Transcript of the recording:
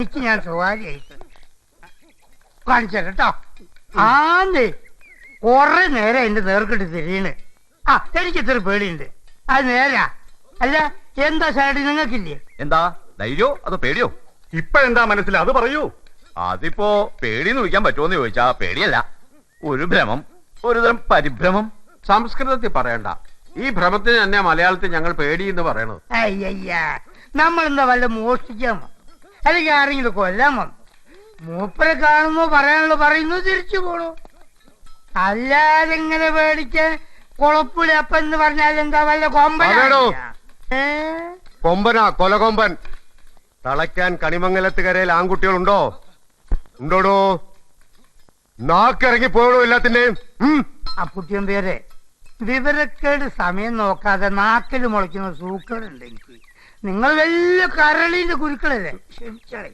എനിക്ക് ഞാൻ സ്വകാര്യമായിട്ട് കാണിച്ചു കേട്ടോ. ആന്നേ കൊറേ നേരം എന്റെ നേർക്കിട്ട് തിരിയണ്. ആ എനിക്ക് ഇത്ര പേടിയുണ്ട്. അത് നേരാ അല്ല? എന്താ സൈഡ് നിങ്ങൾക്കില്ലേ? എന്താ ധൈര്യോ അതോ പേടിയോ? ഇപ്പഴെന്താ മനസ്സിൽ അത് പറയൂ. അതിപ്പോ പേടിന്ന് വിളിക്കാൻ പറ്റുമോന്ന് ചോദിച്ചാ പേടിയല്ല, ഒരു ഭ്രമം, ഒരു തരം പരിഭ്രമം. സംസ്കൃതത്തിൽ പറയണ്ട, ഈ ഭ്രമത്തിന് തന്നെ മലയാളത്തിൽ ഞങ്ങൾ പേടി എന്ന് പറയണത്. അയ്യയ്യ, നമ്മളെന്താ വല്ല മോഷ്ടിക്കാമോ അല്ലെങ്കിൽ ആരെങ്കിലും കൊല്ലാമോ? മൂപ്പരെ കാണുമ്പോ പറയാനുള്ള പറയുന്നു, തിരിച്ചു പോണു. അല്ലാതെ ഇങ്ങനെ പേടിക്കാൻ കൊളപ്പുളി അപ്പെന്ന് പറഞ്ഞാൽ എന്താ വല്ല അതെടോ. കൊമ്പനാ? കൊമ്പനാ, കൊലകൊമ്പൻ. തളയ്ക്കാൻ കണിമംഗലത്തുകരയിൽ ആൺകുട്ടികളുണ്ടോ? ഉണ്ടോടോ? നാക്കിറങ്ങി പോയടോ എല്ലാത്തിന്റെയും. അപ്പുട്ടിയും പേരെ വിവരക്കേട് സമയം നോക്കാതെ നാക്കിൽ മുളയ്ക്കുന്ന സൂക്കേടുണ്ട് എനിക്ക്. നിങ്ങൾ വലിയ കരളിന്റെ കുരുക്കളല്ലേ, ക്ഷമിച്ചാളേ.